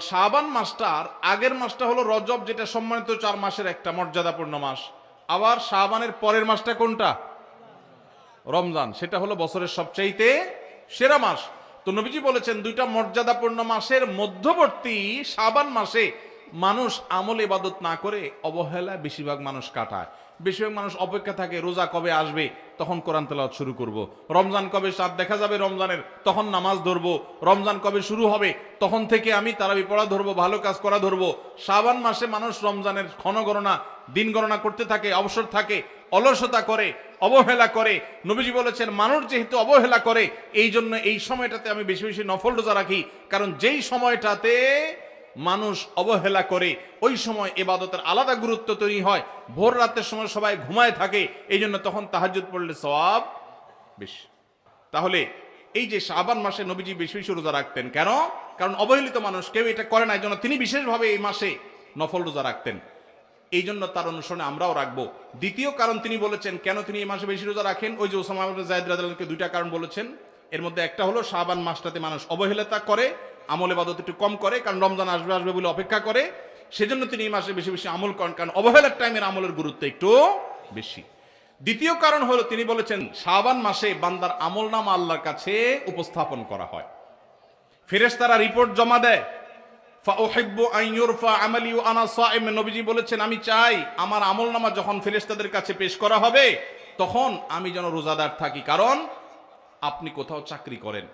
শাবান মাসটার আগের মাসটা হলো রজব, যেটা সম্মানিত 4 মাসের একটা মর্যাদাপূর্ণ মাস। আবার শাবানের পরের মাসটা কোনটা? রমজান, সেটা হলো বছরের সবচাইতে সেরা মাস। তো নবীজি বলেছেন দুইটা মর্যাদাপূর্ণ মাসের মধ্যবর্তী শাবান মাসে মানুষ আমল ইবাদত না করে অবহেলা বেশিরভাগ মানুষ কাটায়। বেশিরভাগ মানুষ অপেক্ষা থাকে রোজা কবে আসবে, তখন কোরআন তেলাওয়াত শুরু করব। রমজান কবে চাঁদ দেখা যাবে রমজানের, তখন নামাজ ধরবো। রমজান কবে শুরু হবে, তখন থেকে আমি তারাবি পড়া ধরবো, ভালো কাজ করা ধরবো। শাবান মাসে মানুষ রমজানের ক্ষণ গণনা, দিন গণনা করতে থাকে, অবসর থাকে, অলসতা করে, অবহেলা করে। নবীজি বলেছেন মানুষ যেহেতু অবহেলা করে, এই জন্য এই সময়টাতে আমি বেশি বেশি নফল রোজা রাখি। কারণ যেই সময়টাতে মানুষ অবহেলা করে ওই সময় ইবাদতের আলাদা গুরুত্ব তৈরি হয়। ভোর রাতের সময় সবাই ঘুমায় থাকে, এই জন্য তখন তাহাজ্জুদ পড়লে সওয়াব বেশি। তাহলে এই যে শাবান মাসে নবীজি বেশি বেশি রোজা রাখতেন কেন? কারণ অবহেলিত মানুষ কেউ এটা করে না, এই জন্য তিনি বিশেষভাবে এই মাসে নফল রোজা রাখতেন। এই জন্য তার অনুসরণে আমরাও রাখবো। দ্বিতীয় কারণ তিনি বলেছেন কেন তিনি এই মাসে বেশি রোজা রাখেন, ওই যে ওসামা ইবনে যায়েদ রাদিয়াল্লাহু আনহুকে দুইটা কারণ বলেছেন। এর মধ্যে একটা হলো শাবান মাসটাতে মানুষ অবহেলিতা করে, আমল ইবাদত একটু কম করে, কারণ রমজান আসবে আসবে বলে অপেক্ষা করে। সেজন্য তিনি এই মাসে বেশি বেশি আমল করেন, কারণ অবহেলার টাইমের আমলের গুরুত্ব একটু বেশি। দ্বিতীয় কারণ হলো তিনি বলেছেন শাবান মাসে বান্দার আমলনামা আল্লাহর কাছে উপস্থাপন করা হয়। ফেরেশতারা রিপোর্ট জমা দেয়। ফাউহিব্বু আন ইউরফা আমালি ওয়া আনা সাইম, নবীজি বলেছেন আমি চাই আমার আমলনামা যখন ফেরেশতাদের কাছে পেশ করা হবে তখন আমি যেন রোজাদার থাকি। কারণ আপনি কোথাও চাকরি করেন,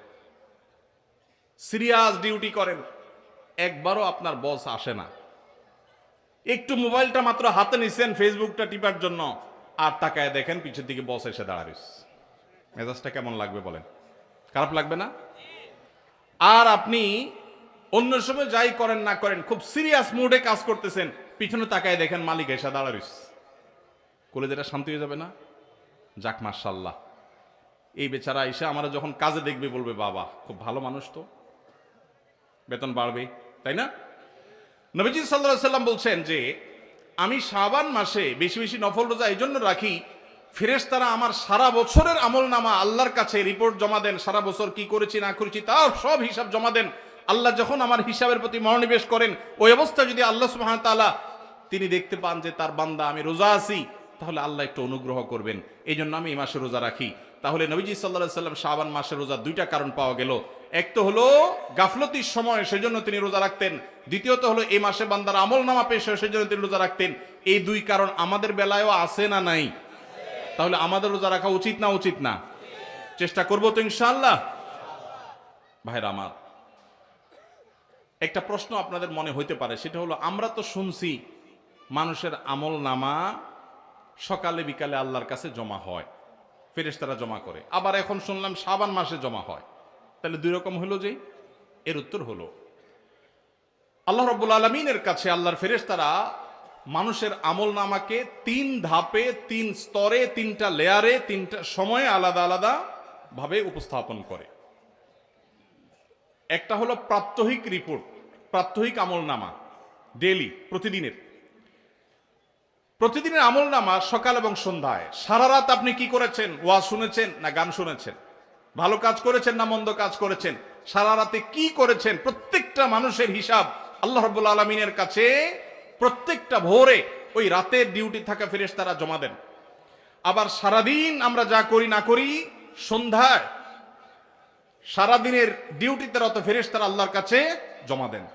সিরিয়াস ডিউটি করেন, একবারও আপনার বস আসে না, একটু মোবাইলটা মাত্র হাতে নিছেন ফেসবুকটা টিপার জন্য, আর তাকায় দেখেন পিছের দিকে বস এসে দাঁড়ায়। মেজাজটা কেমন লাগবে বলেন? খারাপ লাগবে না? আর আপনি অন্য সময় যাই করেন না করেন খুব সিরিয়াস মুডে কাজ করতেছেন, পিছনে তাকায় দেখেন মালিক এসে দাঁড়ায়। কলেজেটা শান্তি হয়ে যাবে না? যাক মাশাআল্লাহ, এই বেচারা এসে আমরা যখন কাজে দেখবে বলবে বাবা খুব ভালো মানুষ, তো বেতন বাড়বে, তাই না? নবীজি সাল্লাল্লাহু আলাইহি সাল্লাম বলছেন যে আমি শাবান মাসে বেশি বেশি নফল রোজা এই জন্য রাখি, ফেরেশতারা আমার সারা বছরের আমলনামা আল্লাহর কাছে রিপোর্ট জমা দেন, সারা বছর কি করেছি না করেছি তার সব হিসাব জমা দেন। আল্লাহ যখন আমার হিসাবের প্রতি মনোনিবেশ করেন, ওই অবস্থায় যদি আল্লাহ সুবহানাহু ওয়া তাআলা তিনি দেখতে পান যে তার বান্দা আমি রোজা আছি, তাহলে আল্লাহ একটু অনুগ্রহ করবেন। এই জন্য আমি এই মাসে রোজা রাখি। তাহলে নবীজি সাল্লাল্লাহু আলাইহি সাল্লাম শাবান মাসে রোজা দুইটা কারণ পাওয়া গেল। এক তো হলো গাফলতির সময় সেজন্য তিনি রোজা রাখতেন, দ্বিতীয়ত হলো এই মাসে বান্দার আমলনামা পেশ হয় সেজন্য তিনি রোজা রাখতেন। এই দুই কারণ আমাদের বেলায়ও আছে না নাই? তাহলে আমাদের রোজা রাখা উচিত না উচিত না? চেষ্টা করবো তো ইনশাআল্লাহ। ভাইরা আমার, একটা প্রশ্ন আপনাদের মনে হইতে পারে, সেটা হলো আমরা তো শুনছি মানুষের আমলনামা সকালে বিকালে আল্লাহর কাছে জমা হয়, ফেরেশতারা জমা করে, আবার এখন শুনলাম শাবান মাসে জমা হয়, তাহলে দুই রকম হলো যে? এর উত্তর হলো আল্লাহ রাব্বুল আলামিনের কাছে আল্লাহর ফেরেশতারা মানুষের আমলনামাকে 3 ধাপে, 3 স্তরে, 3টা লেয়ারে, 3টা সময়ে আলাদা আলাদা ভাবে উপস্থাপন করে। একটা হলো প্রাত্যহিক রিপোর্ট, প্রাত্যহিক আমলনামা, ডেইলি, প্রতিদিনের আমলনামা সকাল এবং সন্ধ্যায়। সারা রাত আপনি কি করেছেন, ওয়াজ শুনেছেন না গান শুনেছেন, ভালো কাজ করেছেন না মন্দ কাজ করেছেন, সারা রাতে কি করেছেন, প্রত্যেকটা মানুষের হিসাব আল্লাহ রাব্বুল আলামিনের কাছে প্রত্যেকটা ভোরে ওই রাতের ডিউটি থাকা ফেরেশতারা জমা দেন। আবার সারাদিন আমরা যা করি না করি সন্ধ্যায় সারাদিনের ডিউটিতে রত ফেরেশতারা আল্লাহর কাছে জমা দেন।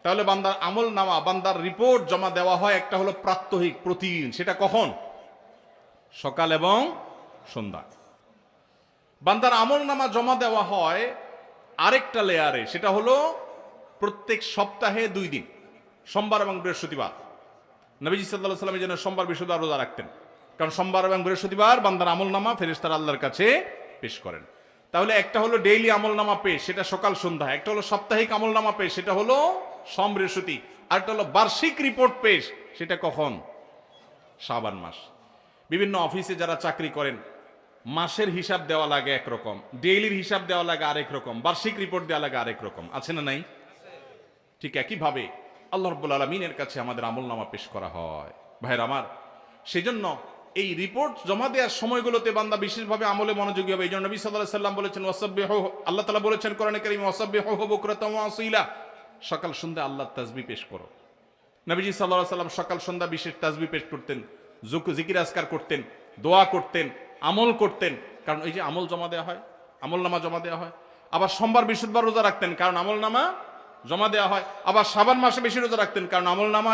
তাহলে বান্দার আমলনামা, বান্দার রিপোর্ট জমা দেওয়া হয় একটা হলো প্রাত্যহিক, প্রতিদিন। সেটা কখন? সকাল এবং সন্ধ্যা। বান্দার আমলনামা জমা দেওয়া হয় আরেকটা লেয়ারে, সেটা হলো প্রত্যেক সপ্তাহে 2 দিন, সোমবার এবং বৃহস্পতিবার। নবীজি সাল্লাল্লাহু আলাইহি ওয়াসাল্লাম যেন সোমবার বৃহস্পতিবার রোজা রাখতেন, কারণ সোমবার এবং বৃহস্পতিবার বান্দার আমলনামা ফেরেশতারা আল্লাহর কাছে পেশ করেন। তাহলে একটা হলো ডেইলি আমলনামা পেশ, সেটা সকাল সন্ধ্যা। একটা হলো সাপ্তাহিক আমলনামা পেশ, সেটা হলো সোম বৃহস্পতি। আর একটা হলো বার্ষিক রিপোর্ট পেশ, সেটা কখন? শাবান মাস। বিভিন্ন অফিসে যারা চাকরি করেন মাসের হিসাব দেওয়া লাগে একরকম, ডেইলির হিসাব দেওয়া লাগে আরেক রকম, বার্ষিক রিপোর্ট দেওয়া লাগে আরেক রকম, আছে না নাই? ঠিক একইভাবে আল্লাহ রাব্বুল আলামিনের কাছে আমাদের আমলনামা পেশ করা হয়। ভাইরা আমার, সেজন্য এই রিপোর্ট জমা দেওয়ার সময়গুলোতে বান্দা বিশেষভাবে আমলে মনোযোগী হবে। এই জন্য নবী সাল্লাল্লাহু আলাইহি সাল্লাম বলেছেন ওয়াসাব্বিহু, আল্লাহ তাআলা বলেছেন কোরআনে কারীমে ওয়াসাব্বিহু বুকরাতাও ওয়া আসীলা, সকাল সন্ধ্যা আল্লাহর তাসবিহ পেশ করো। নবীজি সাল্লাল্লাহু আলাইহি সাল্লাম সকাল সন্ধ্যা বিশেষ তাসবিহ পেশ করতেন, জিকির আজকার করতেন, দোয়া করতেন, আমল করতেন। কারণ এই যে আমল জমা দেওয়া হয়, আমল নামা জমা দেওয়া হয়। আবার সোমবার বৃহস্পতিবার রোজা রাখতেন, কারণ আমল নামা জমা দেওয়া হয়। আবার শাবান মাসে বেশি রোজা রাখতেন, কারণ আমল নামা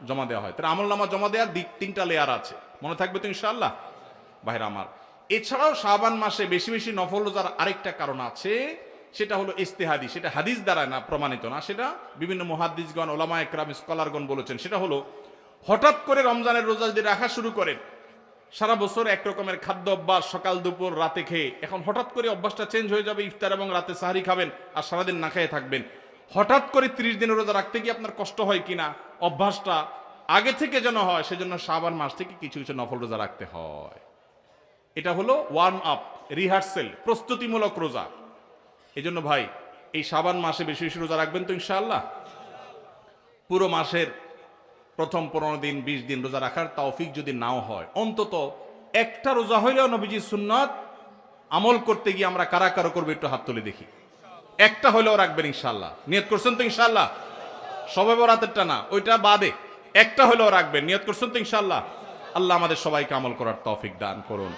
জমা দেওয়া হয়। তাহলে আমল নামা জমা দেওয়ার দিক 3টা লেয়ার আছে, মনে থাকবে তো ইনশাআল্লাহ ভাইরা আমার। এছাড়াও শাবান মাসে বেশি বেশি নফল রোজার আরেকটা কারণ আছে, সেটা হলো ইস্তেহাদি। সেটা হাদিস দ্বারা না, প্রমাণিত না, সেটা বিভিন্ন মুহাদ্দিসগণ, ওলামা একরাম, স্কলারগণ বলেছেন। সেটা হলো হঠাৎ করে রমজানের রোজা যদি রাখা শুরু করেন, সারা বছর এক রকমের খাদ্য অভ্যাস, সকাল দুপুর রাতে খেয়ে, এখন হঠাৎ করে অভ্যাসটা চেঞ্জ হয়ে যাবে, ইফতার এবং রাতে সাহারি খাবেন আর সারাদিন না খেয়ে থাকবেন। হঠাৎ করে 30 দিনের রোজা রাখতে গিয়ে আপনার কষ্ট হয় কিনা, অভ্যাসটা আগে থেকে যেন হয়, সেজন্য শাবান মাস থেকে কিছু কিছু নফল রোজা রাখতে হয়। এটা হলো ওয়ার্ম আপ, রিহার্সেল, প্রস্তুতিমূলক রোজা। এই জন্য ভাই এই শাবান মাসে বেশি বেশি রোজা রাখবেন তো ইনশাআল্লাহ। পুরো মাসের প্রথম 15 দিন 20 দিন রোজা রাখার তৌফিক যদি নাও হয়, অন্তত একটা রোজা হইলেও নবীজির সুন্নাত আমল করতে গিয়ে আমরা কারা কারা করবো একটু হাত তুলে দেখি। একটা হইলেও রাখবেন ইনশাআল্লাহ। নিয়ত করছেন তো ইনশাআল্লাহ? সবে বরাতেরটা না, ওইটা বাদে একটা হইলেও রাখবেন। নিয়ত করছেন তো ইনশাআল্লাহ? আল্লাহ আমাদের সবাইকে আমল করার তৌফিক দান করুন।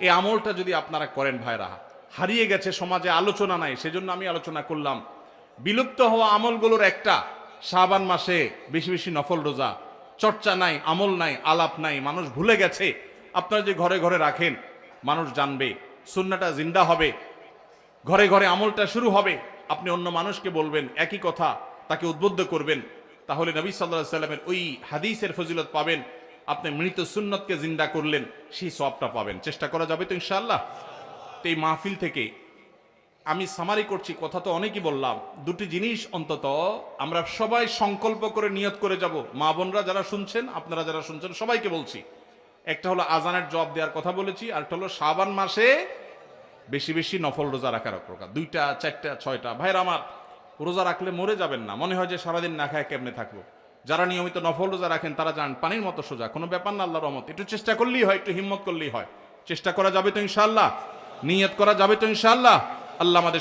এই আমলটা যদি আপনারা করেন ভাইরা, হারিয়ে গেছে সমাজে, আলোচনা নাই, সেজন্য আমি আলোচনা করলাম। বিলুপ্ত হওয়া আমলগুলোর একটা শাবান মাসে বেশি বেশি নফল রোজা। চর্চা নাই, আমল নাই, আলাপ নাই, মানুষ ভুলে গেছে। আপনারা যে ঘরে ঘরে রাখেন, মানুষ জানবে, সুন্নাহটা জিন্দা হবে, ঘরে ঘরে আমলটা শুরু হবে। আপনি অন্য মানুষকে বলবেন একই কথা, তাকে উদ্বুদ্ধ করবেন, তাহলে নবী সাল্লাল্লাহু আলাইহি সাল্লামের ওই হাদিসের ফজিলত পাবেন। আপনি মৃত সুন্নতকে জিন্দা করলেন, সেই সওয়াবটা পাবেন। চেষ্টা করা যাবে তো ইনশাআল্লাহ। তো এই মাহফিল থেকে আমি সামারি করছি, কথা তো অনেকই বললাম। দুটি জিনিস অন্তত আমরা সবাই সংকল্প করে নিয়ত করে যাব। মা বোনরা যারা শুনছেন, আপনারা যারা শুনছেন, সবাইকে বলছি, একটা হলো আজানের জবাব দেওয়ার কথা বলেছি, আর একটা হলো শাবান মাসে বেশি বেশি নফল রোজা রাখার প্রকার। 2টা 4টা 6টা ভাইরা আমার, রোজা রাখলে মরে যাবেন না। মনে হয় যে সারাদিন না খায় কেমনে থাকবো। যারা নিয়মিত নফল রোজা রাখেন তারা জান পানির মতো সোজা, কোনো ব্যাপার না, আল্লাহর রহমত। একটু চেষ্টা করলেই হয়, একটু হিম্মত করলেই হয়। চেষ্টা করা যাবে তো ইনশাআল্লাহ? নিয়ত করা যাবে তো ইনশাআল্লাহ? আল্লাহ আমাদের